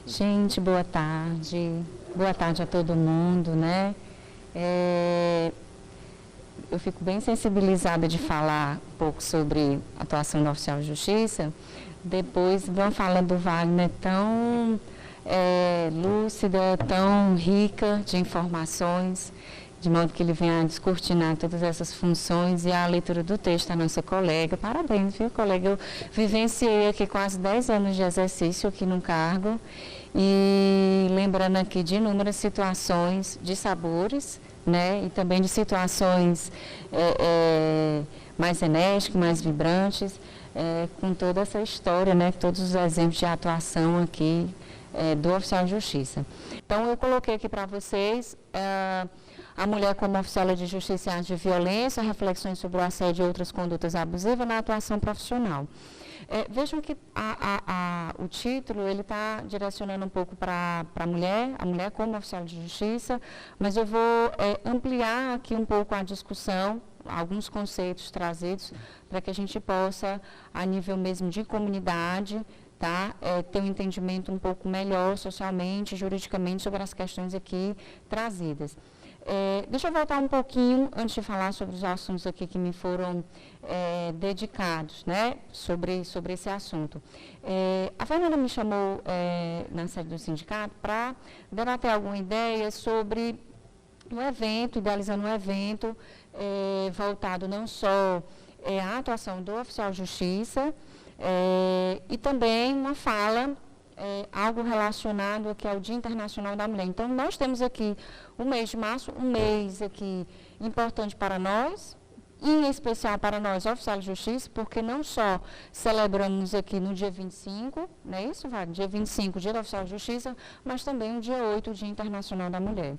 Gente, boa tarde. Boa tarde a todo mundo, né? Eu fico bem sensibilizada de falar um pouco sobre a atuação do oficial de justiça. Depois vão falando do Wagner tão lúcida, tão rica de informações, de modo que ele venha a descortinar todas essas funções e a leitura do texto da nossa colega. Parabéns, viu, colega? Eu vivenciei aqui quase 10 anos de exercício aqui no cargo e lembrando aqui de inúmeras situações de sabores, né, e também de situações mais enérgicas, mais vibrantes, com toda essa história, né, todos os exemplos de atuação aqui do oficial de justiça. Então, eu coloquei aqui para vocês a mulher como oficial de justiça em atos de violência, reflexões sobre o assédio e outras condutas abusivas na atuação profissional. Vejam que o título ele está direcionando um pouco para a mulher como oficial de justiça, mas eu vou ampliar aqui um pouco a discussão, alguns conceitos trazidos, para que a gente possa, a nível mesmo de comunidade, ter um entendimento um pouco melhor socialmente, juridicamente, sobre as questões aqui trazidas. Deixa eu voltar um pouquinho, antes de falar sobre os assuntos aqui que me foram dedicados, né, sobre esse assunto. A Fernanda me chamou na sede do sindicato para debater alguma ideia sobre um evento, idealizando um evento voltado não só à atuação do oficial de justiça, e também uma fala, algo relacionado aqui ao Dia Internacional da Mulher. Então, nós temos aqui o mês de março, um mês aqui importante para nós, e em especial para nós, oficiais de justiça, porque não só celebramos aqui no dia 25, não é isso, Wagner? Dia 25, Dia do Oficial de Justiça, mas também no dia 8, o Dia Internacional da Mulher.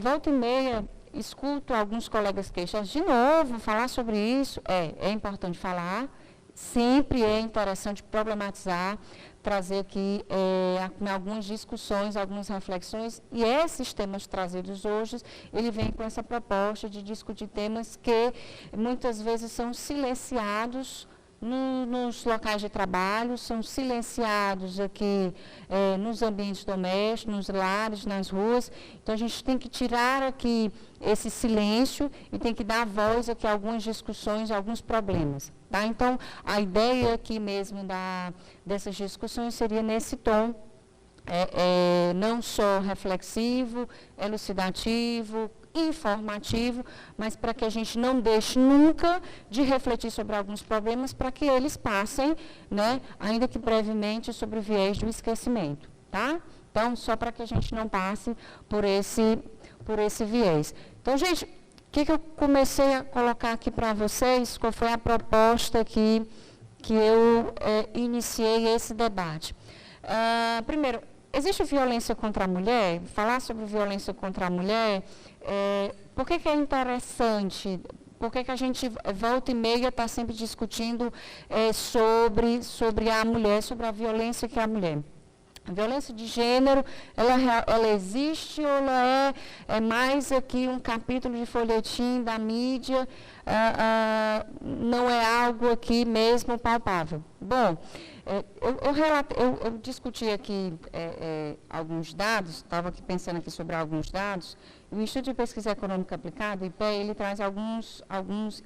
Volta e meia, escuto alguns colegas queixas de novo, falar sobre isso, é importante falar, sempre é interessante problematizar, trazer aqui algumas discussões, algumas reflexões, e esses temas trazidos hoje, ele vem com essa proposta de discutir temas que muitas vezes são silenciados nos locais de trabalho, são silenciados aqui nos ambientes domésticos, nos lares, nas ruas. Então, a gente tem que tirar aqui esse silêncio e tem que dar voz aqui a algumas discussões, a alguns problemas. Tá? Então, a ideia aqui mesmo dessas discussões seria nesse tom, não só reflexivo, elucidativo, informativo, mas para que a gente não deixe nunca de refletir sobre alguns problemas, para que eles passem, né, ainda que brevemente, sobre o viés do esquecimento, tá? Então, só para que a gente não passe por esse viés. Então, gente, o que eu comecei a colocar aqui para vocês, qual foi a proposta que eu iniciei esse debate? Primeiro, existe violência contra a mulher? Falar sobre violência contra a mulher, por que é interessante? Por que a gente volta e meia está sempre discutindo sobre a mulher, sobre a violência que é a mulher? A violência de gênero, ela existe ou ela é mais aqui um capítulo de folhetim da mídia, não é algo aqui mesmo palpável? Bom, eu discuti aqui alguns dados, estava aqui pensando aqui sobre alguns dados. O Instituto de Pesquisa Econômica Aplicada, o IPE, ele traz alguns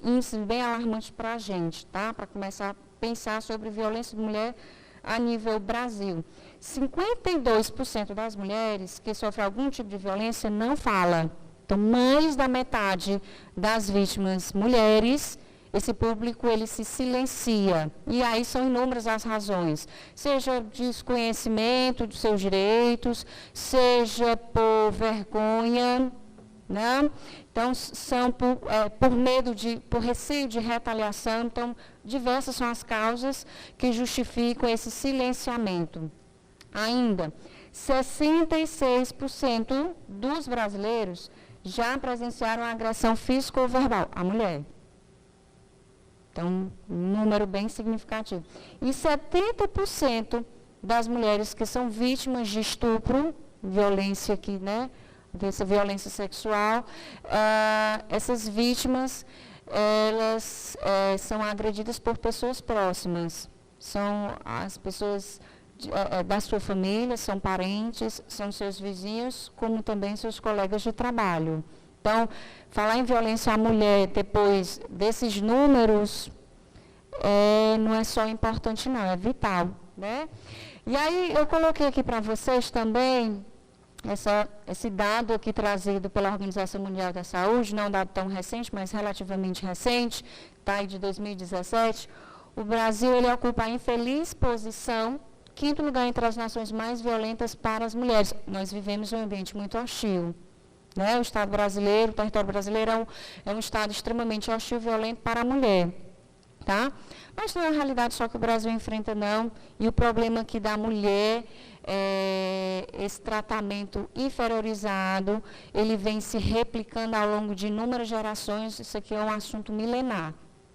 índices bem alarmantes para a gente, tá? Para começar a pensar sobre violência de mulher a nível Brasil. 52% das mulheres que sofrem algum tipo de violência não fala. Então, mais da metade das vítimas mulheres, esse público ele se silencia. E aí são inúmeras as razões, seja desconhecimento dos seus direitos, seja por vergonha, né? Então, são por medo por receio de retaliação. Então, diversas são as causas que justificam esse silenciamento. Ainda, 66% dos brasileiros já presenciaram agressão física ou verbal, a mulher. Então, um número bem significativo. E 70% das mulheres que são vítimas de estupro, violência aqui, né? Dessa violência sexual, essas vítimas, elas são agredidas por pessoas próximas. São as pessoas da sua família, são parentes, são seus vizinhos, como também seus colegas de trabalho. Então, falar em violência à mulher depois desses números não é só importante não, é vital, né? E aí eu coloquei aqui para vocês também esse dado aqui trazido pela Organização Mundial da Saúde, não um dado tão recente, mas relativamente recente, tá, aí de 2017. O Brasil ele ocupa a infeliz posição, 5º lugar entre as nações mais violentas para as mulheres. Nós vivemos em um ambiente muito hostil. Né? O Estado brasileiro, o território brasileiro é um Estado extremamente hostil e violento para a mulher. Tá? Mas não é a realidade só que o Brasil enfrenta, não. E o problema aqui da mulher, esse tratamento inferiorizado, ele vem se replicando ao longo de inúmeras gerações. Isso aqui é um assunto milenar.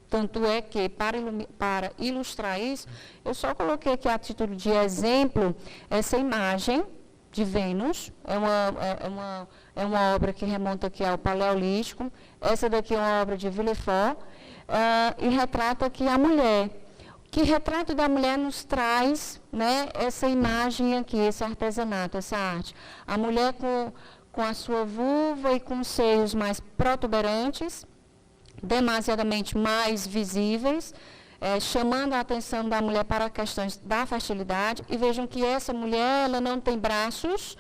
Tanto é que, para ilustrar isso, eu só coloquei aqui a título de exemplo essa imagem de Vênus. É uma obra que remonta aqui ao Paleolítico. Essa daqui é uma obra de Villefort. E retrata aqui a mulher. Que retrato da mulher nos traz, né, essa imagem aqui, esse artesanato, essa arte. A mulher com a sua vulva e com os seios mais protuberantes, demasiadamente mais visíveis, chamando a atenção da mulher para questões da fertilidade. E vejam que essa mulher, ela não tem braços,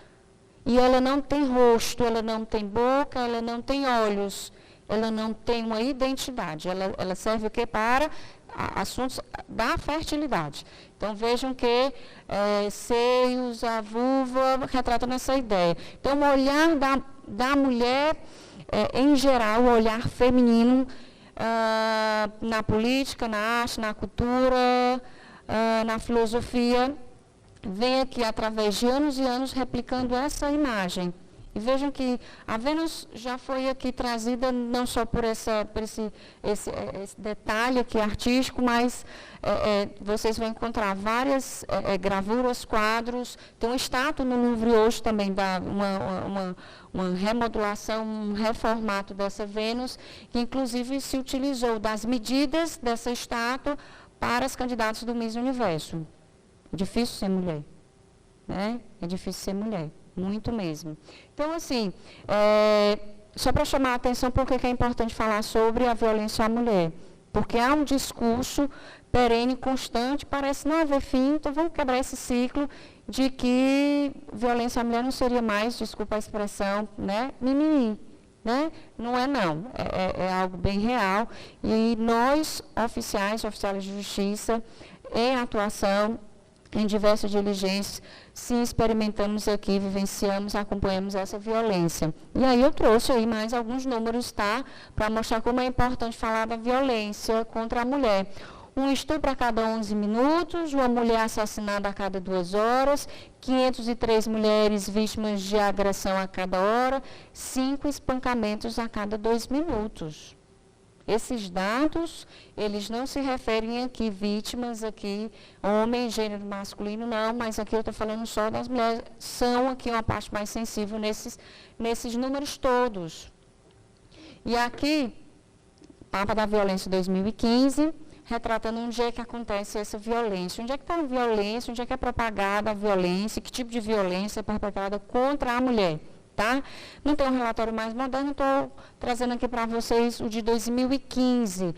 e ela não tem rosto, ela não tem boca, ela não tem olhos, ela não tem uma identidade. Ela serve o quê? Para assuntos da fertilidade. Então, vejam que seios, a vulva, retratam essa ideia. Então, o olhar da mulher, em geral, o olhar feminino, na política, na arte, na cultura, na filosofia, vem aqui através de anos e anos replicando essa imagem. E vejam que a Vênus já foi aqui trazida não só por esse detalhe aqui artístico, mas vocês vão encontrar várias gravuras, quadros. Tem uma estátua no Louvre hoje também, uma remodulação, um reformato dessa Vênus, que inclusive se utilizou das medidas dessa estátua para as candidatas do Miss Universo. É difícil ser mulher, né? É difícil ser mulher. Muito mesmo. Então, assim, só para chamar a atenção, por que é importante falar sobre a violência à mulher? Porque há um discurso perene, constante, parece não haver fim, então vamos quebrar esse ciclo de que violência à mulher não seria mais, desculpa a expressão, né, mimimi. Né? Não é não, é algo bem real. E nós, oficiais de justiça, em atuação, em diversas diligências, sim, experimentamos aqui, vivenciamos, acompanhamos essa violência. E aí eu trouxe aí mais alguns números, tá? Para mostrar como é importante falar da violência contra a mulher. Um estupro a cada 11 minutos, uma mulher assassinada a cada 2 horas, 503 mulheres vítimas de agressão a cada hora, 5 espancamentos a cada 2 minutos. Esses dados, eles não se referem aqui vítimas, aqui homem, gênero masculino, não, mas aqui eu estou falando só das mulheres, são aqui uma parte mais sensível nesses números todos. E aqui, Mapa da Violência 2015, retratando onde é que acontece essa violência, onde é que está a violência, onde é que é propagada a violência, que tipo de violência é perpetrada contra a mulher. Tá? Não tem um relatório mais moderno, estou trazendo aqui para vocês o de 2015.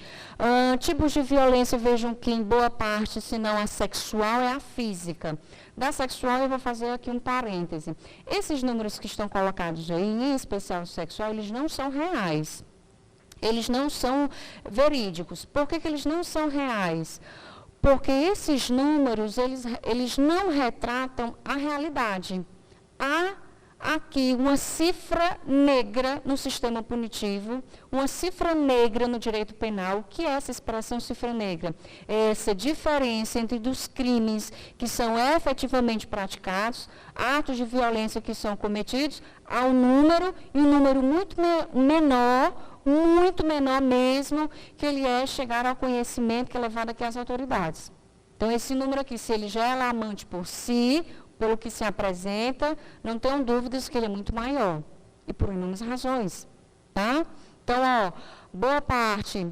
Tipos de violência, vejam que em boa parte, se não a sexual, é a física. Da sexual, eu vou fazer aqui um parêntese. Esses números que estão colocados aí, em especial sexual, eles não são reais. Eles não são verídicos. Por que eles não são reais? Porque esses números, eles não retratam a realidade. Aqui uma cifra negra no sistema punitivo, uma cifra negra no direito penal. O que é essa expressão cifra negra? Essa diferença entre os crimes que são efetivamente praticados, atos de violência que são cometidos, ao número, e um número muito menor mesmo, que ele chegar ao conhecimento que é levado aqui às autoridades. Então, esse número aqui, se ele já é alarmante por si, pelo que se apresenta, não tenham dúvidas que ele é muito maior, e por inúmeras razões. Tá? Então, boa parte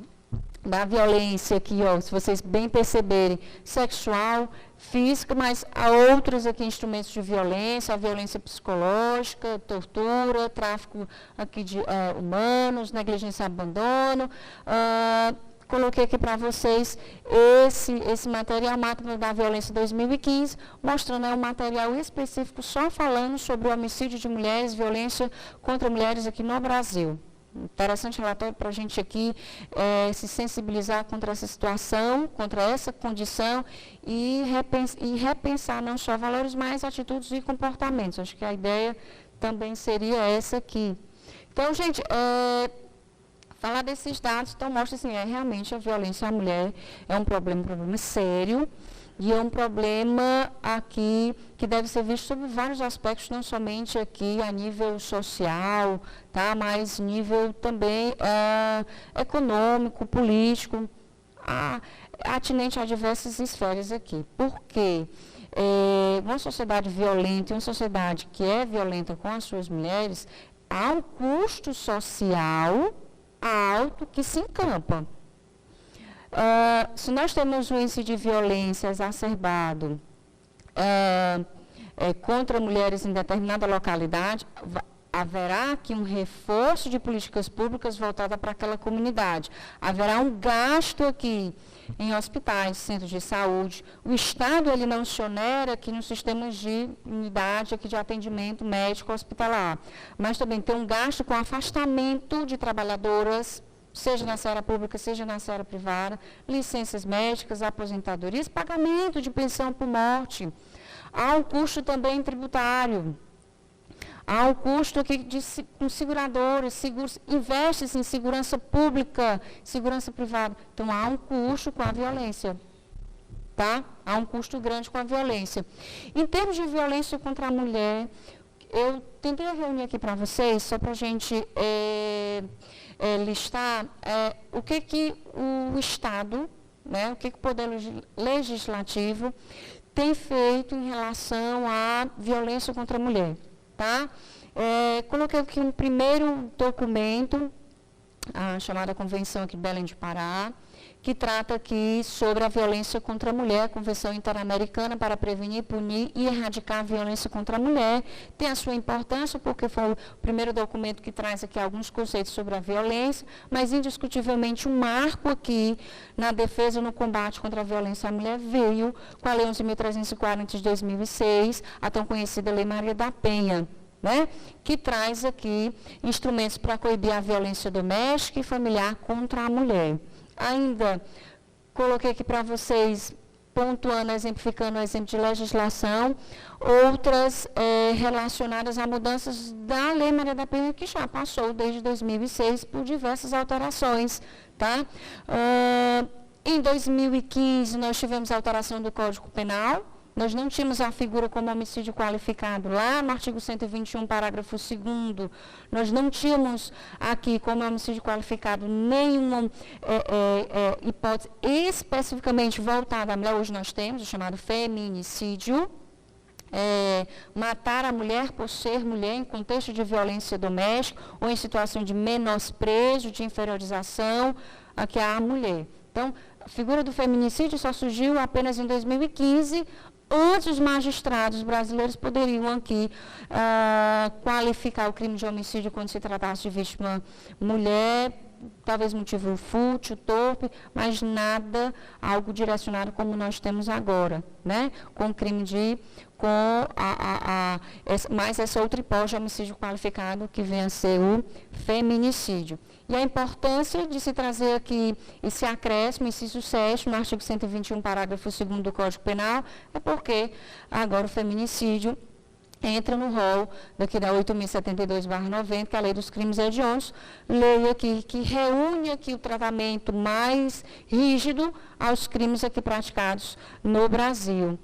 da violência aqui, ó, se vocês bem perceberem, sexual, física, mas há outros aqui instrumentos de violência, a violência psicológica, tortura, tráfico aqui de humanos, negligência e abandono. Coloquei aqui para vocês esse material, Máquina da Violência 2015, mostrando um material específico só falando sobre o homicídio de mulheres, violência contra mulheres aqui no Brasil. Interessante relatório para a gente aqui se sensibilizar contra essa situação, contra essa condição e repensar não só valores, mas atitudes e comportamentos. Acho que a ideia também seria essa aqui. Então, gente, falar desses dados, então mostra assim, realmente a violência à mulher é um problema sério. E é um problema aqui que deve ser visto sob vários aspectos, não somente aqui a nível social, tá? Mas nível também econômico, político, atinente a diversas esferas aqui. Por quê? Uma sociedade violenta, uma sociedade que é violenta com as suas mulheres, há um custo social alto que se encampa. Se nós temos um índice de violência exacerbado contra mulheres em determinada localidade, haverá aqui um reforço de políticas públicas voltada para aquela comunidade. Haverá um gasto aqui em hospitais, centros de saúde. O Estado ele não se onera aqui nos sistemas de unidade aqui de atendimento médico hospitalar, mas também tem um gasto com afastamento de trabalhadoras, seja na seara pública, seja na seara privada, licenças médicas, aposentadorias, pagamento de pensão por morte. Há um custo também tributário. Há um custo aqui com seguradoras, seguros, investe-se em segurança pública, segurança privada. Então, há um custo com a violência. Tá? Há um custo grande com a violência. Em termos de violência contra a mulher, eu tentei reunir aqui para vocês, só para a gente listar o que o Estado, né, o que o Poder Legislativo tem feito em relação à violência contra a mulher. Tá? Coloquei aqui um primeiro documento, a chamada Convenção aqui de Belém de Pará, que trata aqui sobre a violência contra a mulher, Convenção Interamericana para prevenir, punir e erradicar a violência contra a mulher. Tem a sua importância, porque foi o primeiro documento que traz aqui alguns conceitos sobre a violência, mas indiscutivelmente um marco aqui na defesa e no combate contra a violência à mulher veio com a Lei 11.340 de 2006, a tão conhecida Lei Maria da Penha, né, que traz aqui instrumentos para coibir a violência doméstica e familiar contra a mulher. Ainda coloquei aqui para vocês, pontuando, exemplificando o exemplo de legislação, outras relacionadas a mudanças da Lei Maria da Penha, que já passou desde 2006 por diversas alterações. Tá? Em 2015, nós tivemos a alteração do Código Penal. Nós não tínhamos a figura como homicídio qualificado lá no artigo 121, parágrafo 2º. Nós não tínhamos aqui como homicídio qualificado nenhuma hipótese especificamente voltada à mulher. Hoje nós temos o chamado feminicídio. Matar a mulher por ser mulher em contexto de violência doméstica ou em situação de menosprezo, de inferiorização aqui à mulher. Então, a figura do feminicídio só surgiu apenas em 2015, antes os magistrados brasileiros poderiam aqui qualificar o crime de homicídio quando se tratasse de vítima mulher, talvez motivo fútil, torpe, mas nada, algo direcionado como nós temos agora, né? Com crime mais essa outra hipótese de homicídio qualificado que vem a ser o feminicídio. E a importância de se trazer aqui esse acréscimo, inciso 7, no artigo 121, parágrafo 2º do Código Penal, é porque agora o feminicídio entra no rol daqui da 8.072/90, que é a Lei dos Crimes Hediondos, lei aqui que reúne aqui o tratamento mais rígido aos crimes aqui praticados no Brasil.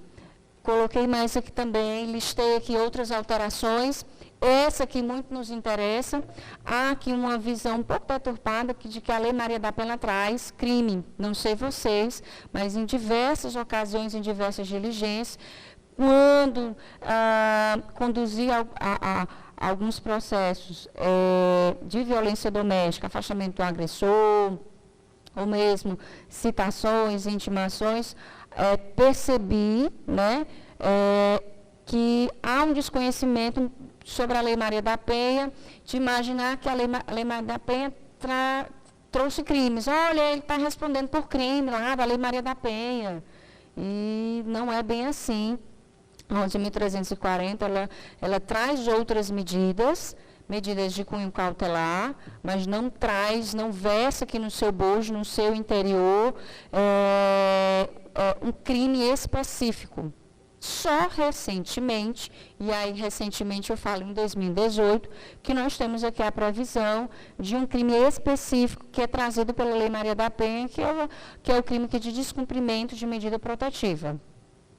Coloquei mais aqui também, listei aqui outras alterações. Essa aqui muito nos interessa. Há aqui uma visão um pouco deturpada de que a Lei Maria da Penha traz crime. Não sei vocês, mas em diversas ocasiões, em diversas diligências, quando conduzia a alguns processos de violência doméstica, afastamento do agressor, ou mesmo citações, intimações, percebi, né, que há um desconhecimento sobre a Lei Maria da Penha, de imaginar que a Lei Maria da Penha trouxe crimes. Olha, ele está respondendo por crime lá da Lei Maria da Penha. E não é bem assim. A 11.340, ela traz outras medidas de cunho cautelar, mas não versa aqui no seu bojo, no seu interior, um crime específico. Só recentemente, e aí recentemente eu falo em 2018, que nós temos aqui a previsão de um crime específico que é trazido pela Lei Maria da Penha, que é o crime de descumprimento de medida protetiva.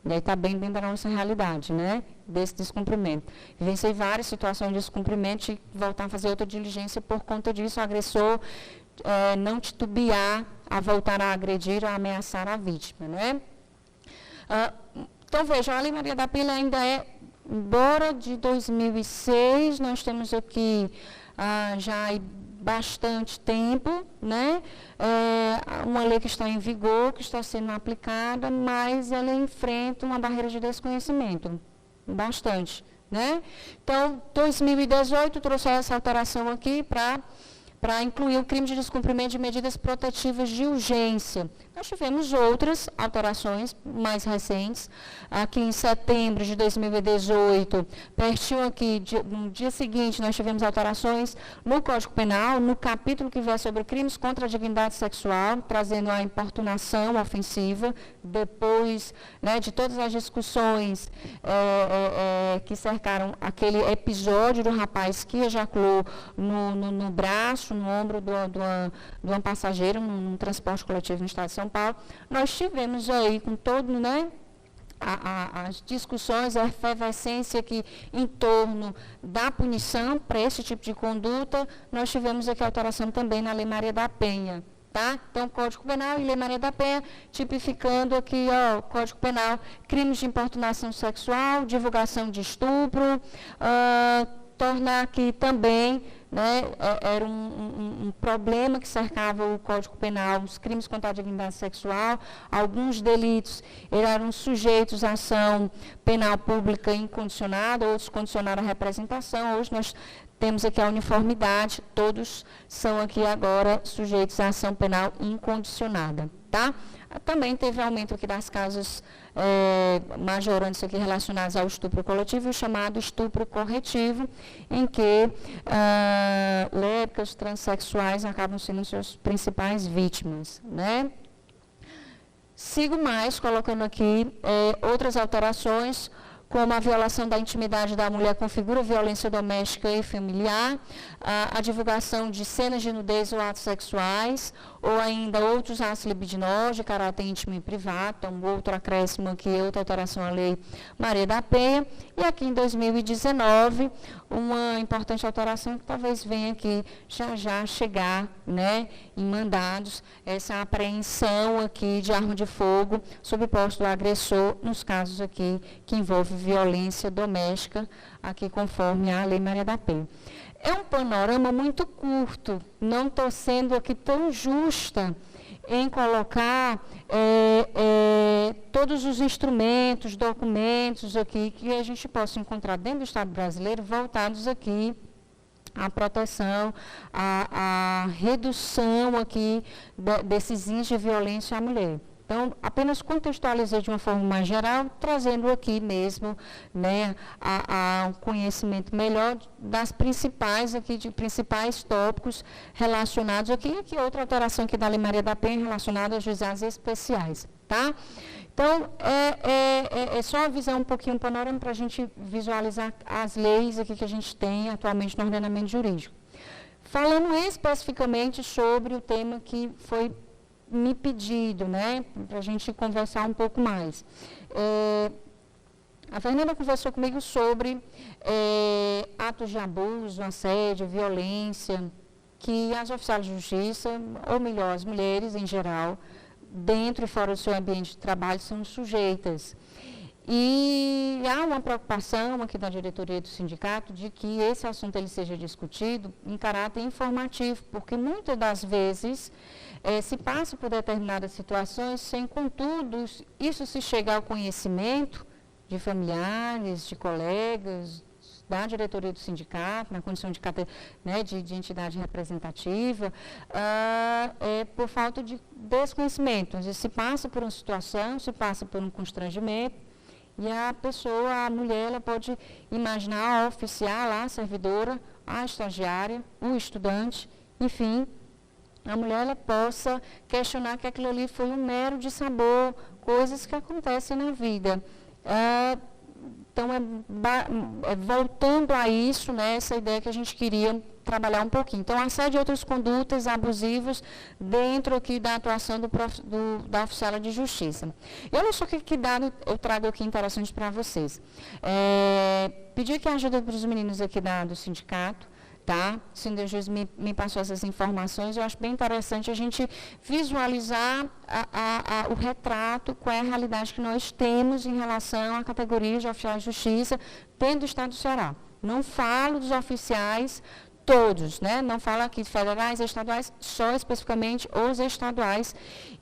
E aí está bem da nossa realidade, né? Desse descumprimento. Vivenciei várias situações de descumprimento e voltar a fazer outra diligência por conta disso, o agressor não titubear a voltar a agredir ou a ameaçar a vítima, né? Então, vejam, a Lei Maria da Penha ainda embora de 2006, nós temos aqui já há bastante tempo, né? Uma lei que está em vigor, que está sendo aplicada, mas ela enfrenta uma barreira de desconhecimento, bastante, né? Então, 2018 trouxe essa alteração aqui para incluir o crime de descumprimento de medidas protetivas de urgência. Nós tivemos outras alterações mais recentes. Aqui em setembro de 2018, pertinho aqui, no dia seguinte, nós tivemos alterações no Código Penal, no capítulo que vai sobre crimes contra a dignidade sexual, trazendo a importunação ofensiva, depois, né, de todas as discussões que cercaram aquele episódio do rapaz que ejaculou no braço, no ombro de uma passageira, num transporte coletivo no estado de São Paulo. Nós tivemos aí, com todo, né, as discussões, a efervescência aqui em torno da punição para esse tipo de conduta, nós tivemos aqui a alteração também na Lei Maria da Penha. Tá? Então, Código Penal e Lei Maria da Penha, tipificando aqui, Código Penal, crimes de importunação sexual, divulgação de estupro, tornar aqui também, né, era um problema que cercava o Código Penal, os crimes contra a dignidade sexual, alguns delitos eram sujeitos à ação penal pública incondicionada, outros condicionaram à representação. Hoje nós temos aqui a uniformidade, todos são aqui agora sujeitos à ação penal incondicionada, tá? Também teve aumento aqui das causas majorantes aqui relacionadas ao estupro coletivo, o chamado estupro corretivo, em que lésbicas, transexuais acabam sendo suas principais vítimas, né? Sigo mais, colocando aqui outras alterações, como a violação da intimidade da mulher configura violência doméstica e familiar, a divulgação de cenas de nudez ou atos sexuais, ou ainda outros atos libidinosos de caráter íntimo e privado, então outro acréscimo aqui, outra alteração à Lei Maria da Penha, e aqui em 2019, uma importante alteração que talvez venha aqui já chegar, né, em mandados, essa apreensão aqui de arma de fogo sob posse do agressor, nos casos aqui que envolve violência doméstica, aqui conforme a Lei Maria da Penha. É um panorama muito curto, não estou sendo aqui tão justa em colocar todos os instrumentos, documentos aqui que a gente possa encontrar dentro do Estado brasileiro voltados aqui à proteção, à redução aqui desses índices de violência à mulher. Então, apenas contextualizei de uma forma mais geral, trazendo aqui mesmo, né, um conhecimento melhor das principais tópicos relacionados aqui, e outra alteração aqui da Lei Maria da Penha relacionada aos juizados especiais, tá? Então, é só uma visão um pouquinho panorama para a gente visualizar as leis aqui que a gente tem atualmente no ordenamento jurídico. Falando especificamente sobre o tema que foi me pedido, né, para a gente conversar um pouco mais. A Fernanda conversou comigo sobre atos de abuso, assédio, violência, que as oficiais de justiça, ou melhor, as mulheres em geral, dentro e fora do seu ambiente de trabalho, são sujeitas. E há uma preocupação aqui da diretoria do sindicato de que esse assunto ele seja discutido em caráter informativo, porque muitas das vezes se passa por determinadas situações sem, contudo, isso se chegar ao conhecimento de familiares, de colegas, da diretoria do sindicato, na condição de, né, de entidade representativa, por falta de desconhecimento. Às vezes se passa por uma situação, se passa por um constrangimento, e a pessoa, a mulher, ela pode imaginar a oficial, a servidora, a estagiária, o estudante, enfim, a mulher ela possa questionar que aquilo ali foi um mero dissabor, coisas que acontecem na vida. Então, voltando a isso, né, essa ideia que a gente queria trabalhar um pouquinho. Então, assédio e outras condutas abusivas dentro aqui da atuação da oficial de justiça. E olha só que dado eu trago aqui interessante para vocês. Pedir aqui ajuda para os meninos aqui do sindicato, tá? O senhor juiz me passou essas informações, eu acho bem interessante a gente visualizar o retrato, qual é a realidade que nós temos em relação à categoria de oficiais de justiça dentro do Estado do Ceará. Não falo dos oficiais todos, né? Não falo aqui de federais, estaduais, só especificamente os estaduais.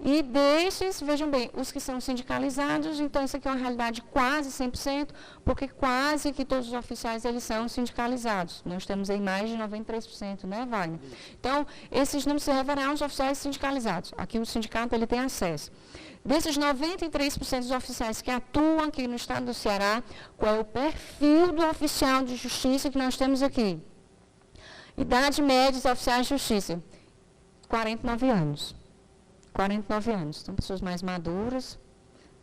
E desses, vejam bem, os que são sindicalizados, então isso aqui é uma realidade quase 100%, porque quase que todos os oficiais eles são sindicalizados. Nós temos aí mais de 93%, né, Wagner? Então, esses números se referem aos oficiais sindicalizados. Aqui o sindicato ele tem acesso. Desses 93% dos oficiais que atuam aqui no estado do Ceará, qual é o perfil do oficial de justiça que nós temos aqui? Idade média dos oficiais de justiça, 49 anos. 49 anos. São pessoas mais maduras,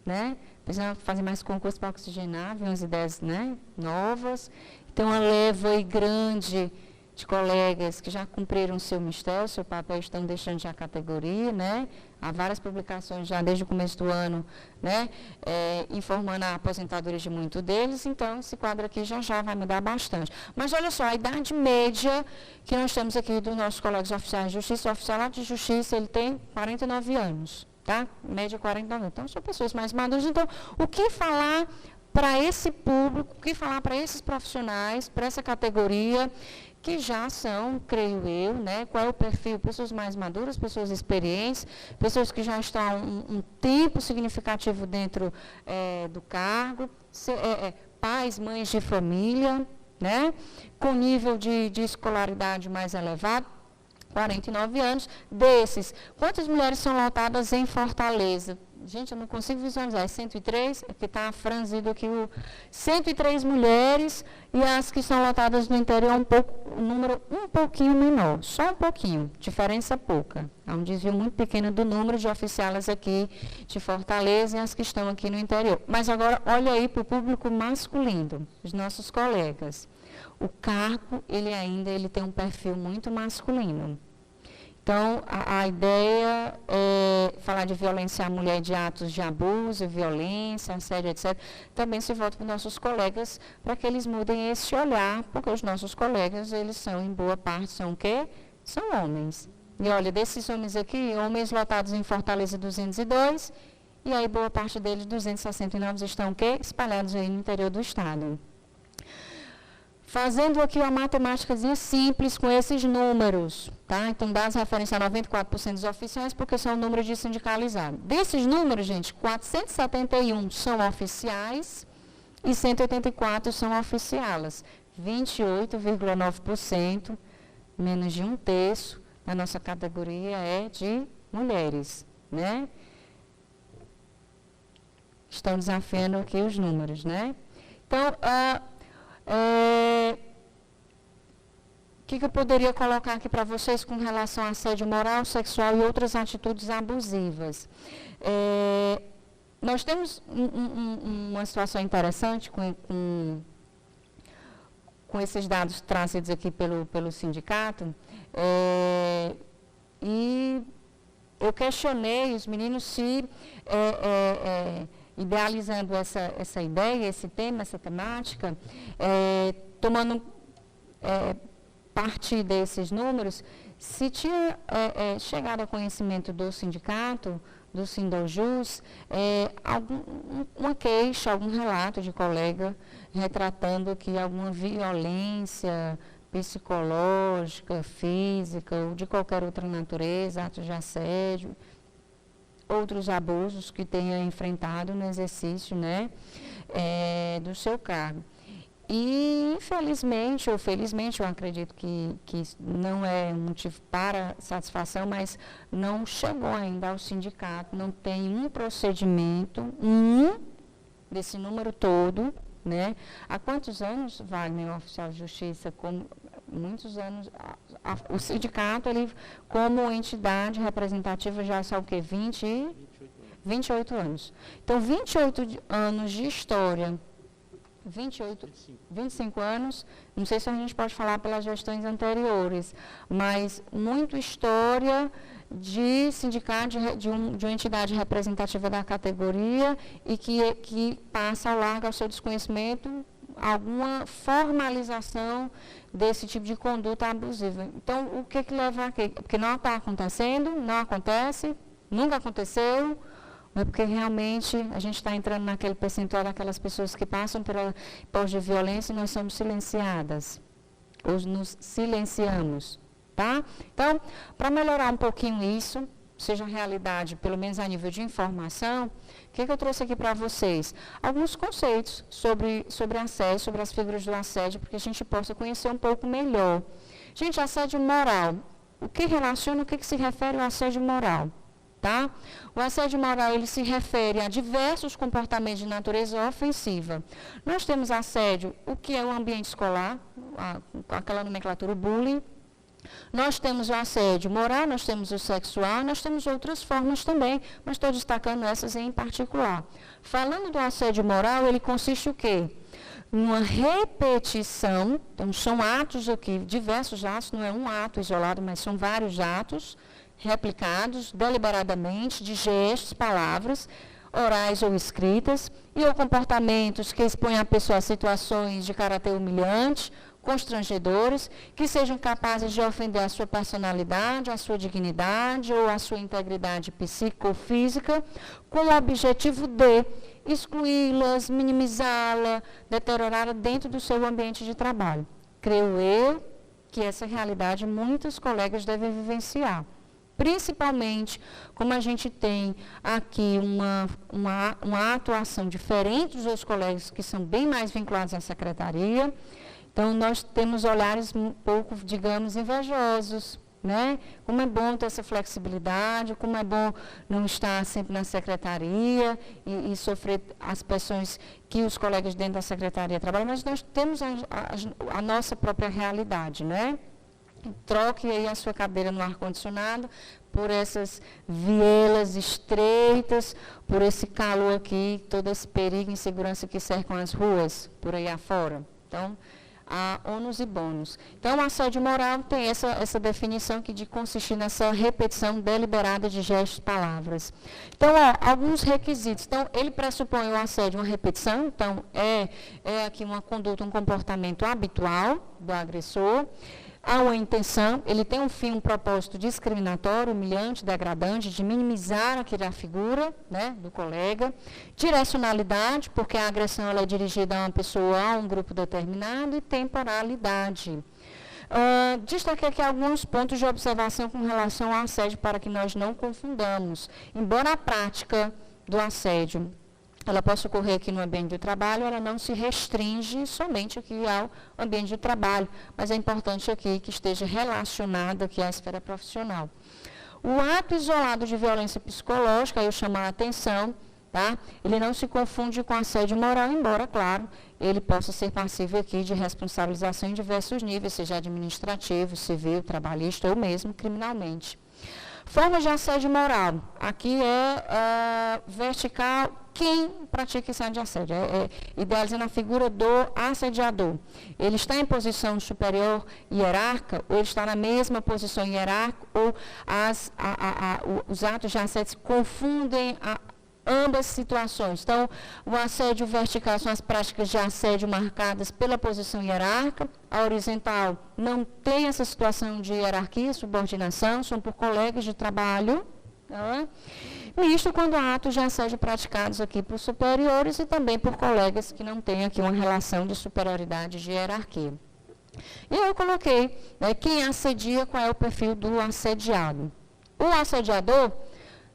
né? Precisam fazer mais concurso para oxigenar, ver umas ideias, né, novas. Então, uma leva aí grande de colegas que já cumpriram seu mistério, seu papel, estão deixando já a categoria, né? Há várias publicações já desde o começo do ano, né? Informando a aposentadoria de muitos deles, então esse quadro aqui já vai mudar bastante. Mas olha só, a idade média que nós temos aqui dos nossos colegas oficiais de justiça, o oficial de justiça, ele tem 49 anos, tá? Média 49 anos. Então, são pessoas mais maduras. Então, o que falar para esse público, o que falar para esses profissionais, para essa categoria, que já são, creio eu, né, qual é o perfil? Pessoas mais maduras, pessoas experientes, pessoas que já estão há um tempo significativo dentro do cargo, pais, mães de família, né, com nível de escolaridade mais elevado, 49 anos. Desses, quantas mulheres são lotadas em Fortaleza? Gente, eu não consigo visualizar, é 103, porque está franzido aqui 103 mulheres, e as que são lotadas no interior um número um pouquinho menor, só um pouquinho, diferença pouca. Há um desvio muito pequeno do número de oficiais aqui de Fortaleza e as que estão aqui no interior. Mas agora, olha aí para o público masculino, os nossos colegas. O cargo, ele tem um perfil muito masculino. Então, a ideia é falar de violência à mulher, de atos de abuso, violência, assédio, etc. Também se volta para os nossos colegas, para que eles mudem esse olhar, porque os nossos colegas, eles são, em boa parte, são o quê? São homens. E olha, desses homens aqui, homens lotados em Fortaleza 202, e aí boa parte deles, 269, estão o quê? Espalhados aí no interior do estado. Fazendo aqui uma matemáticazinha simples com esses números, tá? Então, dá as referências a 94% dos oficiais, porque são o número de sindicalizados. Desses números, gente, 471 são oficiais e 184 são oficialas. 28,9%, menos de um terço, da nossa categoria é de mulheres, né? Estão desafiando aqui os números, né? Então, o que eu poderia colocar aqui para vocês com relação a assédio moral, sexual e outras atitudes abusivas? Nós temos uma situação interessante com esses dados trazidos aqui pelo sindicato, e eu questionei os meninos se, idealizando essa ideia, esse tema, essa temática, tomando parte desses números, se tinha chegado a conhecimento do sindicato, do Sindojus uma queixa, algum relato de colega retratando que alguma violência psicológica, física ou de qualquer outra natureza, atos de assédio, outros abusos que tenha enfrentado no exercício, né, do seu cargo. E, infelizmente, ou felizmente, eu acredito que não é um motivo para satisfação, mas não chegou ainda ao sindicato, não tem um procedimento, desse número todo, né? Há quantos anos, Wagner, o oficial de justiça, muitos anos, o sindicato, ele, como entidade representativa, já são o quê? 28 anos. Então, 28 anos de história, 25 anos, não sei se a gente pode falar pelas gestões anteriores, mas muito história de sindicato, de uma entidade representativa da categoria e que passa ao largo ao seu desconhecimento alguma formalização desse tipo de conduta abusiva. Então, o que leva a quê? Porque não está acontecendo, não acontece, nunca aconteceu, é porque realmente a gente está entrando naquele percentual daquelas pessoas que passam por de violência e nós somos silenciadas, ou nos silenciamos, tá? Então, para melhorar um pouquinho isso, seja realidade, pelo menos a nível de informação, o que eu trouxe aqui para vocês? Alguns conceitos sobre assédio, sobre as figuras do assédio, para que a gente possa conhecer um pouco melhor. Gente, assédio moral, o que se refere ao assédio moral? Tá? O assédio moral, ele se refere a diversos comportamentos de natureza ofensiva. Nós temos assédio, o que é o ambiente escolar, aquela nomenclatura, o bullying. Nós temos o assédio moral, nós temos o sexual, nós temos outras formas também, mas estou destacando essas em particular. Falando do assédio moral, ele consiste o quê? Uma repetição, então são atos aqui, diversos atos, não é um ato isolado, mas são vários atos, replicados deliberadamente de gestos, palavras, orais ou escritas, e ou comportamentos que expõem a pessoa a situações de caráter humilhante, constrangedores, que sejam capazes de ofender a sua personalidade, a sua dignidade ou a sua integridade psicofísica, com o objetivo de excluí-las, minimizá-la, deteriorá-la dentro do seu ambiente de trabalho. Creio eu que essa realidade muitos colegas devem vivenciar. Principalmente, como a gente tem aqui uma atuação diferente dos outros colegas que são bem mais vinculados à secretaria, então nós temos olhares um pouco, digamos, invejosos, né? Como é bom ter essa flexibilidade, como é bom não estar sempre na secretaria e sofrer as pressões que os colegas dentro da secretaria trabalham, mas nós temos a nossa própria realidade, né? Troque aí a sua cadeira no ar-condicionado por essas vielas estreitas, por esse calor aqui, todo esse perigo e insegurança que cercam as ruas, por aí afora. Então, há ônus e bônus. Então, o assédio moral tem essa definição que de consistir nessa repetição deliberada de gestos e palavras. Então, alguns requisitos. Então, ele pressupõe o assédio, uma repetição. Então, é aqui uma conduta, um comportamento habitual do agressor. Há uma intenção, ele tem um fim, um propósito discriminatório, humilhante, degradante, de minimizar a figura, né, do colega. Direcionalidade, porque a agressão ela é dirigida a uma pessoa, a um grupo determinado, e temporalidade. Destaquei aqui alguns pontos de observação com relação ao assédio, para que nós não confundamos. Embora a prática do assédio ela possa ocorrer aqui no ambiente de trabalho, ela não se restringe somente aqui ao ambiente de trabalho, mas é importante aqui que esteja relacionado aqui à esfera profissional. O ato isolado de violência psicológica, eu chamo a atenção, tá? Ele não se confunde com assédio moral, embora, claro, ele possa ser passível aqui de responsabilização em diversos níveis, seja administrativo, civil, trabalhista ou mesmo criminalmente. Formas de assédio moral. Aqui é vertical. Quem pratica esse ato de assédio? Idealizando a figura do assediador. Ele está em posição superior hierárquica, ou ele está na mesma posição hierárquica, ou os atos de assédio se confundem ambas situações. Então, o assédio vertical são as práticas de assédio marcadas pela posição hierárquica. A horizontal não tem essa situação de hierarquia, subordinação, são por colegas de trabalho. Tá? Misto quando há atos de assédio praticados aqui por superiores e também por colegas que não têm aqui uma relação de superioridade de hierarquia. E eu coloquei, né, quem assedia, qual é o perfil do assediado. O assediador,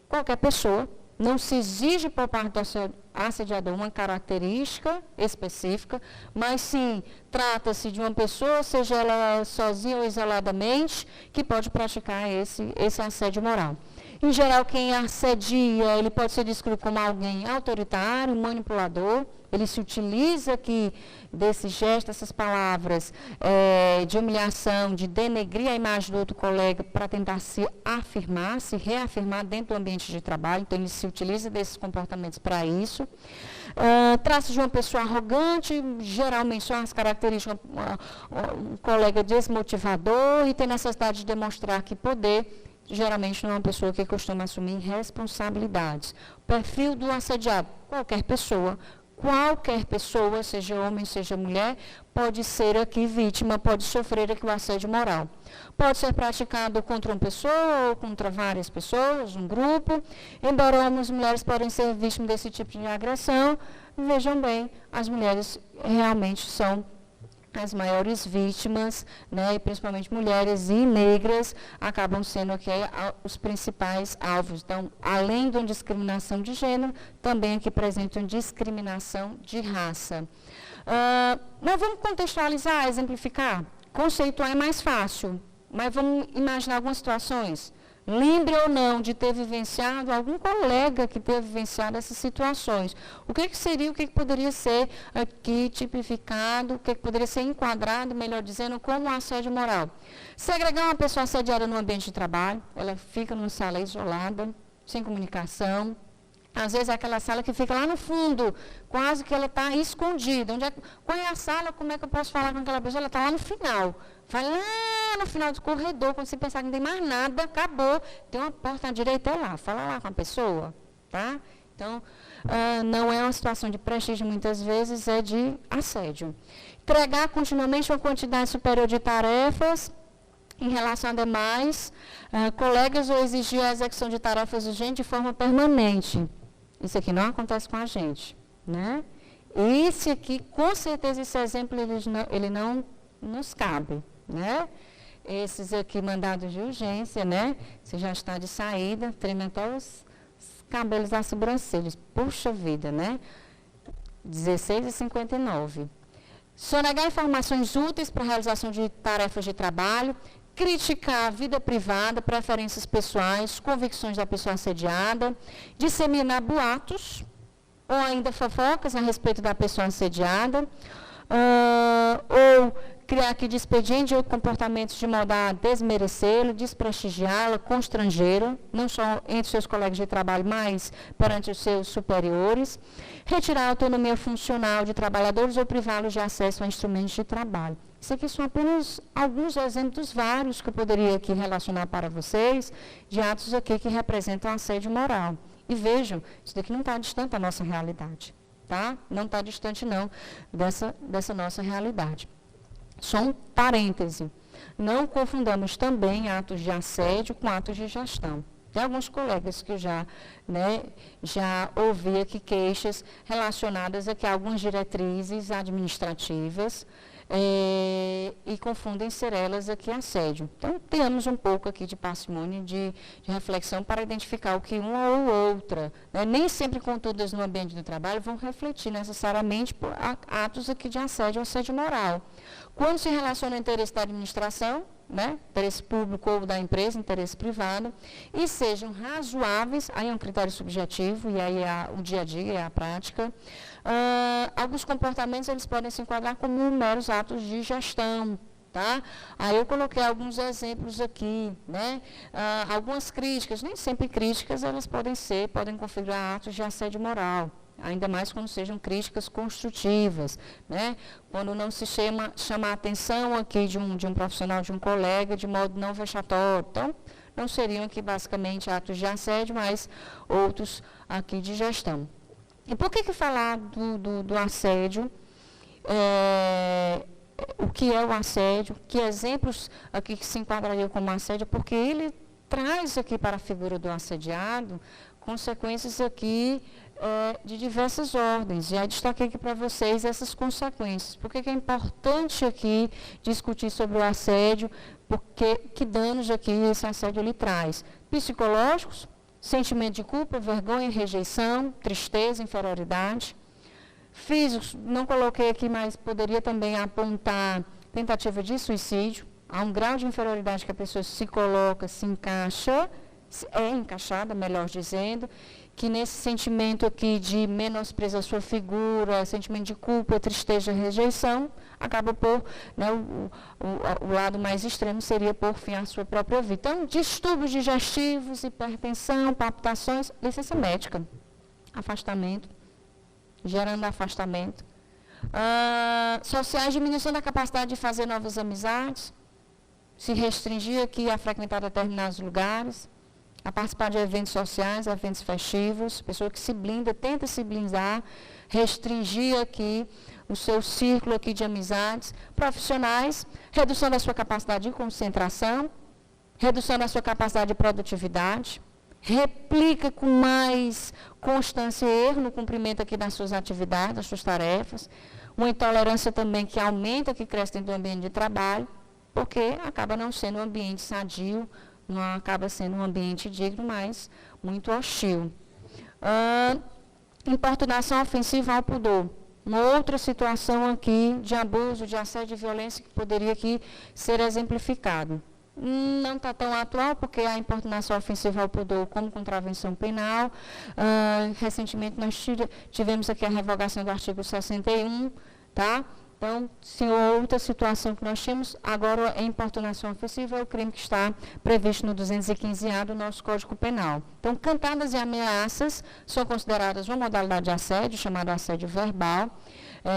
qualquer pessoa, não se exige por parte do assediador uma característica específica, mas sim trata-se de uma pessoa, seja ela sozinha ou isoladamente, que pode praticar esse assédio moral. Em geral, quem assedia, ele pode ser descrito como alguém autoritário, manipulador, ele se utiliza aqui desse gesto, dessas palavras de humilhação, de denegrir a imagem do outro colega para tentar se afirmar, se reafirmar dentro do ambiente de trabalho, então ele se utiliza desses comportamentos para isso. Trata-se de uma pessoa arrogante, geralmente são as características, um colega desmotivador e tem necessidade de demonstrar que poder, geralmente não é uma pessoa que costuma assumir responsabilidades. O perfil do assediado, qualquer pessoa, seja homem, seja mulher, pode ser aqui vítima, pode sofrer aqui o assédio moral. Pode ser praticado contra uma pessoa ou contra várias pessoas, um grupo, embora homens e mulheres podem ser vítimas desse tipo de agressão, vejam bem, as mulheres realmente são as maiores vítimas, né, e principalmente mulheres e negras, acabam sendo aqui os principais alvos. Então, além de uma discriminação de gênero, também aqui presente uma discriminação de raça. Nós vamos contextualizar, exemplificar. Conceituar é mais fácil, mas vamos imaginar algumas situações. Lembre ou não de ter vivenciado, algum colega que ter vivenciado essas situações. O que seria, o que poderia ser aqui tipificado, o que poderia ser enquadrado, melhor dizendo, como assédio moral? Segregar uma pessoa assediada no ambiente de trabalho, ela fica numa sala isolada, sem comunicação. Às vezes é aquela sala que fica lá no fundo, quase que ela está escondida. Qual é a sala? Como é que eu posso falar com aquela pessoa? Ela está lá no final. Vai lá no final do corredor, quando você pensar que não tem mais nada, acabou. Tem uma porta à direita, é lá. Fala lá com a pessoa. Tá? Então, não é uma situação de prestígio, muitas vezes é de assédio. Entregar continuamente uma quantidade superior de tarefas em relação a demais colegas ou exigir a execução de tarefas urgentes de forma permanente. Isso aqui não acontece com a gente, né? Esse aqui, com certeza, esse exemplo, ele não nos cabe, né? Esses aqui, mandados de urgência, né? Você já está de saída, treme até os cabelos das sobrancelhas. Puxa vida, né? 16h59. Sonegar informações úteis para a realização de tarefas de trabalho, criticar a vida privada, preferências pessoais, convicções da pessoa assediada, disseminar boatos ou ainda fofocas a respeito da pessoa assediada, ou criar aqui de expediente ou comportamentos de modo a desmerecê-lo, desprestigiá-lo, constrangê-lo, não só entre seus colegas de trabalho, mas perante os seus superiores, retirar a autonomia funcional de trabalhadores ou privá-los de acesso a instrumentos de trabalho. Isso aqui são apenas alguns exemplos vários que eu poderia aqui relacionar para vocês, de atos aqui que representam assédio moral. E vejam, isso daqui não está distante da nossa realidade, tá? Não está distante, não, dessa nossa realidade. Só um parêntese. Não confundamos também atos de assédio com atos de gestão. Tem alguns colegas que eu já ouvi aqui queixas relacionadas aqui a algumas diretrizes administrativas, e confundem ser elas aqui assédio. Então, tenhamos um pouco aqui de parcimônia, de reflexão para identificar o que uma ou outra, né? Nem sempre contudas no ambiente do trabalho vão refletir necessariamente por atos aqui de assédio ou assédio moral. Quando se relaciona ao interesse da administração, né, interesse público ou da empresa, interesse privado, e sejam razoáveis, aí é um critério subjetivo, e aí é o dia a dia, é a prática. Alguns comportamentos eles podem se enquadrar como meros atos de gestão, tá? Aí eu coloquei alguns exemplos aqui, né? Algumas críticas, nem sempre críticas, elas podem configurar atos de assédio moral. Ainda mais quando sejam críticas construtivas, né? Quando não se chama a atenção aqui de um profissional, de um colega, de modo não vexatório. Então, não seriam aqui basicamente atos de assédio, mas outros aqui de gestão. E por que falar do assédio? O que é o assédio? Que exemplos aqui que se enquadrariam como assédio? Porque ele traz aqui para a figura do assediado consequências aqui de diversas ordens. Já destaquei aqui para vocês essas consequências. Por que é importante aqui discutir sobre o assédio? Porque que danos aqui esse assédio lhe traz? Psicológicos, sentimento de culpa, vergonha, rejeição, tristeza, inferioridade. Físicos, não coloquei aqui, mas poderia também apontar tentativa de suicídio. Há um grau de inferioridade que a pessoa se coloca, se encaixa, é encaixada, melhor dizendo, que nesse sentimento aqui de menosprezo a sua figura, sentimento de culpa, tristeza, rejeição, acaba por, né, o lado mais extremo seria por fim a sua própria vida. Então, distúrbios digestivos, hipertensão, palpitações, licença médica, afastamento, gerando afastamento. Sociais, diminuição da capacidade de fazer novas amizades, se restringir aqui a frequentar determinados lugares, a participar de eventos sociais, eventos festivos, pessoa que se blinda, tenta se blindar, restringir aqui o seu círculo aqui de amizades, profissionais, redução da sua capacidade de concentração, redução da sua capacidade de produtividade, replica com mais constância e erro no cumprimento aqui das suas atividades, das suas tarefas, uma intolerância também que aumenta, que cresce dentro do ambiente de trabalho, porque acaba não sendo um ambiente sadio, não acaba sendo um ambiente digno, mas muito hostil. Importunação ofensiva ao pudor. Uma outra situação aqui de abuso, de assédio e violência que poderia aqui ser exemplificado. Não está tão atual, porque a importunação ofensiva ao pudor como contravenção penal. Recentemente nós tivemos aqui a revogação do artigo 61, tá? Então, se outra situação que nós temos, agora a importunação ofensiva é o crime que está previsto no 215A do nosso Código Penal. Então, cantadas e ameaças são consideradas uma modalidade de assédio, chamada assédio verbal.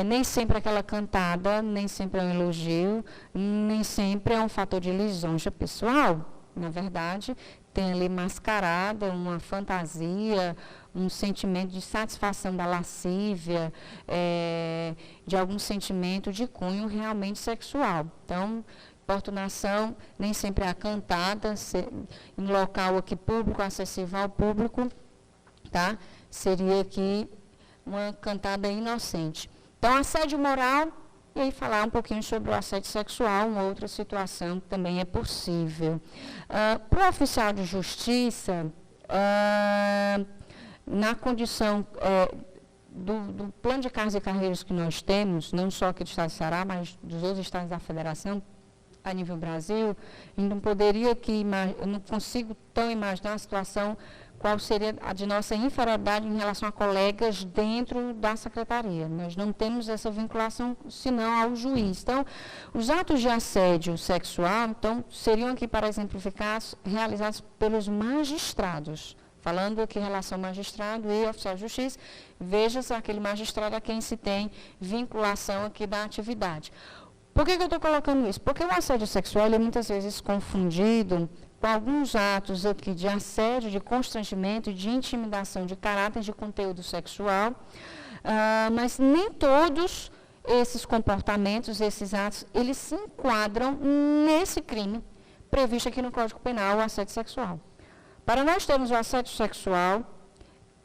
Nem sempre aquela cantada, nem sempre é um elogio, nem sempre é um fator de lisonja pessoal. Na verdade, tem ali mascarada uma fantasia, um sentimento de satisfação da lascívia, de algum sentimento de cunho realmente sexual. Então, importunação nem sempre é a cantada, em local aqui público, acessível ao público, tá? Seria aqui uma cantada inocente. Então, assédio moral, e aí falar um pouquinho sobre o assédio sexual, uma outra situação que também é possível. Para o oficial de justiça, na condição do plano de cargos e carreiras que nós temos, não só aqui do Estado do Ceará, mas dos outros estados da Federação, a nível Brasil, não poderia aqui, eu não consigo tão imaginar a situação, qual seria a de nossa inferioridade em relação a colegas dentro da secretaria. Nós não temos essa vinculação, senão ao juiz. Então, os atos de assédio sexual, então, seriam aqui, para exemplificar, realizados pelos magistrados. Falando aqui em relação ao magistrado e oficial de justiça, veja-se aquele magistrado a quem se tem vinculação aqui da atividade. Por que eu estou colocando isso? Porque o assédio sexual é muitas vezes confundido com alguns atos aqui de assédio, de constrangimento, de intimidação de caráter, de conteúdo sexual, mas nem todos esses comportamentos, esses atos, eles se enquadram nesse crime previsto aqui no Código Penal, o assédio sexual. Para nós termos o assédio sexual,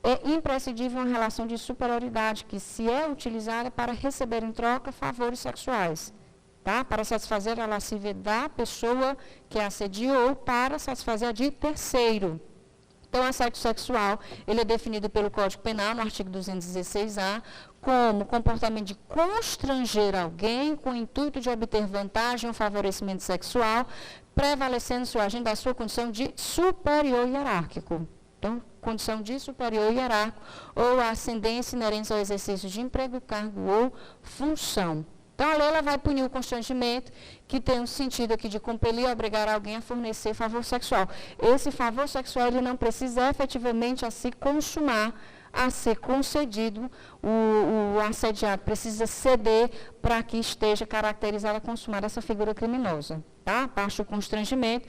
é imprescindível uma relação de superioridade, que se é utilizada para receber em troca favores sexuais, tá? Para satisfazer a lascívia da pessoa que assediou ou para satisfazer a de terceiro. Então, o assédio sexual, ele é definido pelo Código Penal, no artigo 216A, como comportamento de constranger alguém com o intuito de obter vantagem ou favorecimento sexual, prevalecendo sua agenda da sua condição de superior hierárquico. Então, condição de superior hierárquico ou a ascendência inerente ao exercício de emprego, cargo ou função. Então, a lei ela vai punir o constrangimento, que tem um sentido aqui de compelir ou obrigar alguém a fornecer favor sexual. Esse favor sexual ele não precisa efetivamente a se consumar, a ser concedido, o assediado precisa ceder para que esteja caracterizada, consumada essa figura criminosa. Tá? Basta o constrangimento,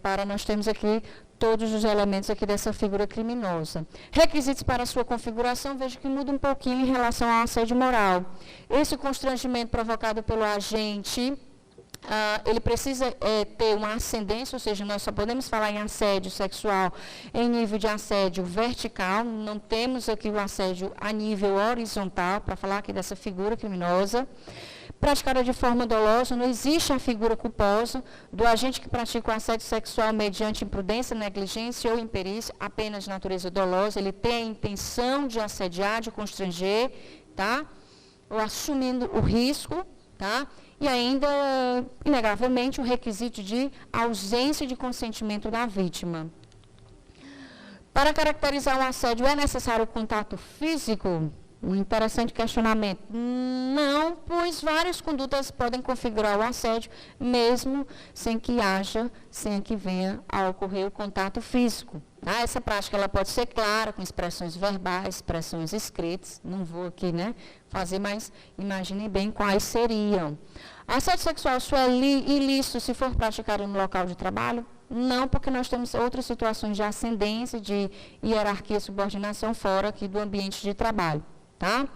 para nós termos aqui todos os elementos aqui dessa figura criminosa. Requisitos para a sua configuração, vejo que muda um pouquinho em relação ao assédio moral. Esse constrangimento provocado pelo agente ele precisa ter uma ascendência, ou seja, nós só podemos falar em assédio sexual em nível de assédio vertical, não temos aqui o assédio a nível horizontal, para falar aqui dessa figura criminosa. Praticada de forma dolosa, não existe a figura culposa do agente que pratica o assédio sexual mediante imprudência, negligência ou imperícia, apenas de natureza dolosa, ele tem a intenção de assediar, de constranger, tá? Ou assumindo o risco, tá? E ainda, inegavelmente, o requisito de ausência de consentimento da vítima. Para caracterizar o assédio, é necessário o contato físico? Um interessante questionamento. Não, pois várias condutas podem configurar o assédio, mesmo sem que venha a ocorrer o contato físico. Tá? Essa prática ela pode ser clara, com expressões verbais, expressões escritas. Não vou aqui fazer, mas imaginem bem quais seriam. Assédio sexual só é ilícito se for praticado no local de trabalho? Não, porque nós temos outras situações de ascendência, de hierarquia e subordinação fora aqui do ambiente de trabalho. Tá?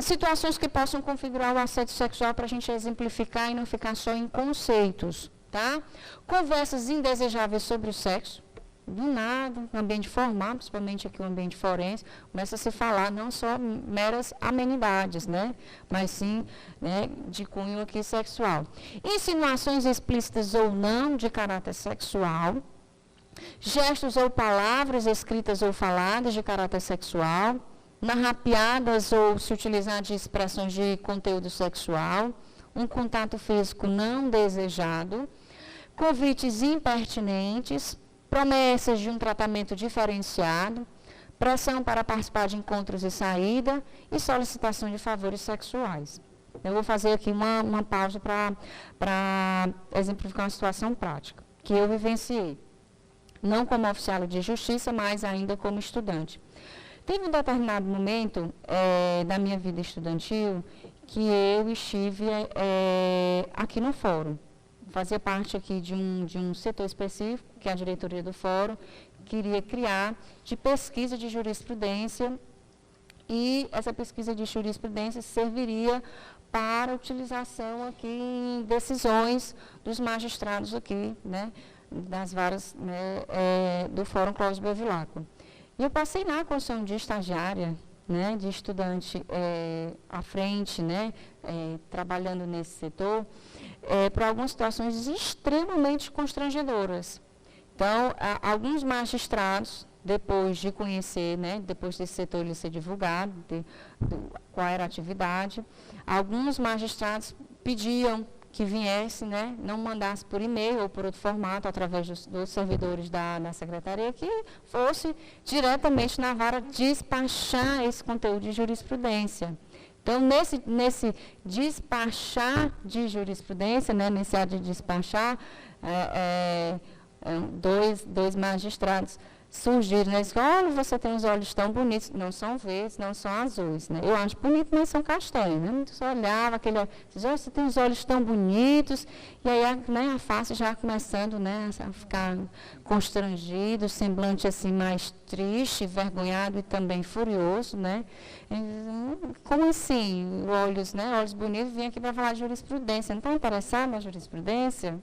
Situações que possam configurar o assédio sexual para a gente exemplificar e não ficar só em conceitos. Tá? Conversas indesejáveis sobre o sexo, do nada, no ambiente formal, principalmente aqui no ambiente forense, começa a se falar não só meras amenidades, mas sim de cunho aqui sexual. Insinuações explícitas ou não de caráter sexual, gestos ou palavras escritas ou faladas de caráter sexual, narrapiadas ou se utilizar de expressões de conteúdo sexual, um contato físico não desejado, convites impertinentes, promessas de um tratamento diferenciado, pressão para participar de encontros e saída e solicitação de favores sexuais. Eu vou fazer aqui uma pausa para exemplificar uma situação prática que eu vivenciei, não como oficial de justiça, mas ainda como estudante. Teve um determinado momento da minha vida estudantil que eu estive aqui no fórum. Fazia parte aqui de um setor específico, que é a diretoria do fórum, queria criar de pesquisa de jurisprudência, e essa pesquisa de jurisprudência serviria para utilização aqui em decisões dos magistrados aqui, das varas do Fórum Clóvis Bevilacqua. E eu passei na condição de estagiária, de estudante à frente, trabalhando nesse setor, para algumas situações extremamente constrangedoras. Então, alguns magistrados, depois de conhecer, depois desse setor ele ser divulgado, qual era a atividade, alguns magistrados pediam que viesse, não mandasse por e-mail ou por outro formato, através dos servidores da secretaria, que fosse diretamente na vara despachar esse conteúdo de jurisprudência. Então, nesse despachar de jurisprudência, nesse ato de despachar, dois magistrados surgiram, olha, você tem os olhos tão bonitos, não são verdes, não são azuis, Eu acho bonito, mas são castanhos, Você olhava, você tem os olhos tão bonitos, e aí a face já começando, a ficar constrangido, semblante assim mais triste, envergonhado e também furioso, Como assim, olhos bonitos, vim aqui para falar de jurisprudência, não está interessado na jurisprudência,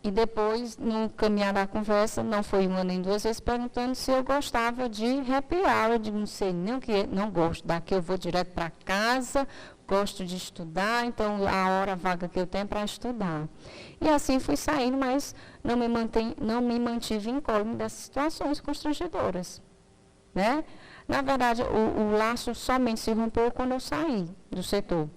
E depois, no caminhar da conversa, não foi uma nem duas vezes, perguntando se eu gostava de happy hour. Eu digo, não sei nem o que é, não gosto. Daqui eu vou direto para casa, gosto de estudar, então a hora vaga que eu tenho é para estudar. E assim fui saindo, mas não me mantive incólume dessas situações constrangedoras. Na verdade, o laço somente se rompeu quando eu saí do setor.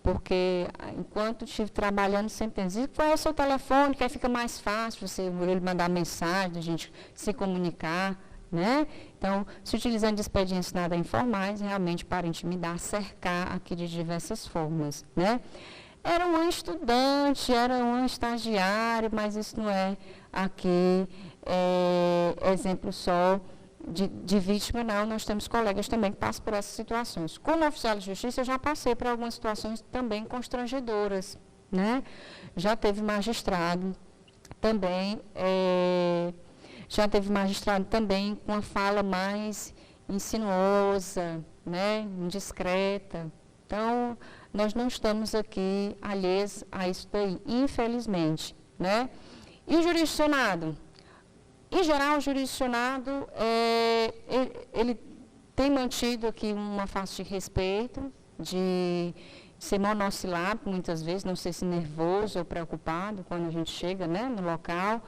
Porque enquanto estive trabalhando, sempre dizia, qual é o seu telefone, que aí fica mais fácil ele mandar mensagem, a gente se comunicar, Então, se utilizando de expedientes nada informais, realmente para intimidar, cercar aqui de diversas formas, Era uma estudante, era um estagiário, mas isso não é aqui exemplo só de vítima, não. Nós temos colegas também que passam por essas situações. Como oficial de justiça, eu já passei por algumas situações também constrangedoras, Já teve magistrado também, com uma fala mais insinuosa, indiscreta, Então, nós não estamos aqui alheios a isso daí, infelizmente, né? E o jurisdicionado? Em geral, o jurisdicionado, ele tem mantido aqui uma face de respeito, de ser monossilábico muitas vezes, não sei se nervoso ou preocupado quando a gente chega, né, no local,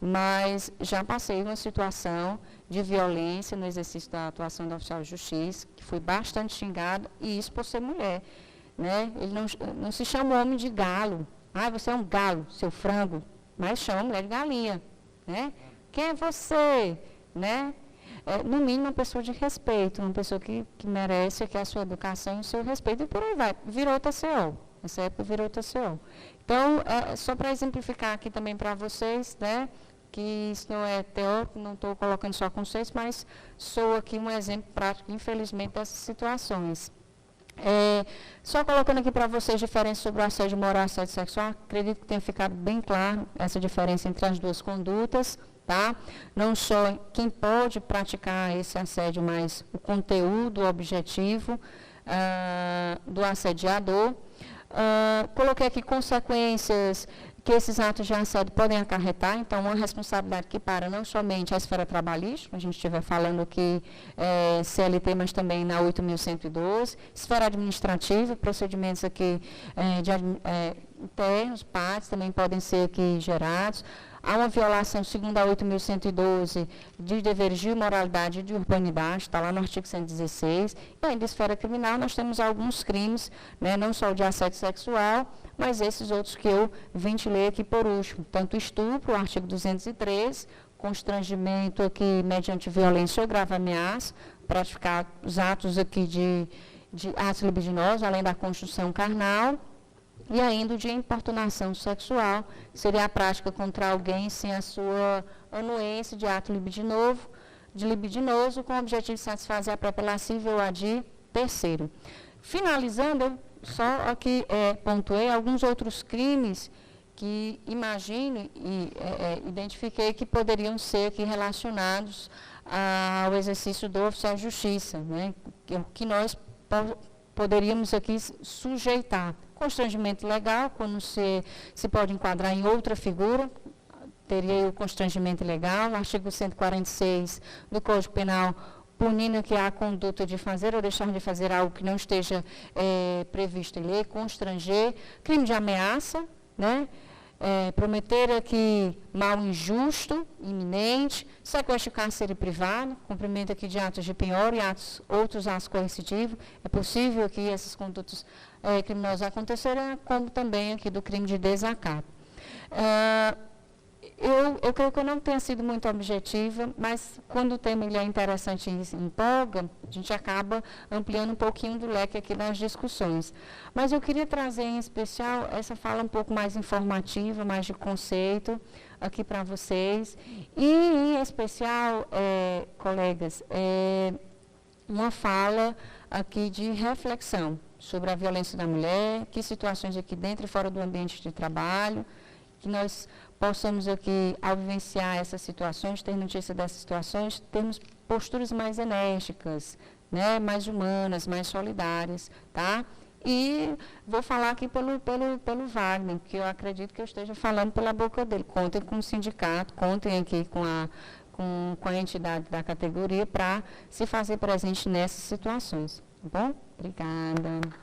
mas já passei uma situação de violência no exercício da atuação do oficial de justiça, que fui bastante xingado, e isso por ser mulher, né? Ele não se chama o homem de galo. Ah, você é um galo, seu frango, mas chama a mulher de galinha, né? Quem é você, né? No mínimo, uma pessoa de respeito, uma pessoa que merece aqui a sua educação e o seu respeito, e por aí vai. Virou TCO. Nessa época virou TCO. Então, só para exemplificar aqui também para vocês, né, que isso não é teórico, não estou colocando só conceitos, mas sou aqui um exemplo prático, infelizmente, dessas situações. Só colocando aqui para vocês diferença sobre o assédio moral e assédio sexual, acredito que tenha ficado bem claro essa diferença entre as duas condutas. Tá? Não só quem pode praticar esse assédio, mas o conteúdo, o objetivo do assediador. Coloquei aqui consequências que esses atos de assédio podem acarretar, então uma responsabilidade que para não somente a esfera trabalhista, a gente estiver falando aqui CLT, mas também na 8.112, esfera administrativa, procedimentos aqui internos, partes também podem ser aqui gerados. Há uma violação, segundo a 8.112, de deveres de moralidade e de urbanidade, está lá no artigo 116. E ainda, esfera criminal, nós temos alguns crimes, né, não só o de assédio sexual, mas esses outros que eu ventilei aqui por último. Tanto estupro, o artigo 203, constrangimento aqui mediante violência ou grave ameaça, praticar os atos aqui de atos libidinosos, além da construção carnal. E ainda o de importunação sexual, seria a prática contra alguém sem a sua anuência de ato libidinoso, com o objetivo de satisfazer a própria lascívia ou a de terceiro. Finalizando, eu só aqui pontuei alguns outros crimes que imagino e identifiquei que poderiam ser aqui relacionados ao exercício do oficial de justiça, né, que nós poderíamos aqui sujeitar. Constrangimento legal, quando se pode enquadrar em outra figura, teria o constrangimento legal, artigo 146 do Código Penal, punindo que há a conduta de fazer ou deixar de fazer algo que não esteja previsto em lei, constranger, crime de ameaça, né? Prometer aqui mal injusto, iminente, sequestro de cárcere privado, cumprimento aqui de atos de penhora e outros atos coercitivos. É possível que essas condutas criminosas acontecerão, como também aqui do crime de desacato. Eu creio que eu não tenha sido muito objetiva, mas quando o tema ele é interessante e empolga, a gente acaba ampliando um pouquinho do leque aqui nas discussões. Mas eu queria trazer em especial essa fala um pouco mais informativa, mais de conceito, aqui para vocês. E, em especial, colegas, uma fala aqui de reflexão sobre a violência da mulher, que situações aqui dentro e fora do ambiente de trabalho, que nós possamos aqui, ao vivenciar essas situações, ter notícia dessas situações, termos posturas mais enérgicas, né, mais humanas, mais solidárias, tá? E vou falar aqui pelo Wagner, que eu acredito que eu esteja falando pela boca dele. Contem com o sindicato, contem aqui com a entidade da categoria para se fazer presente nessas situações, tá bom? Obrigada.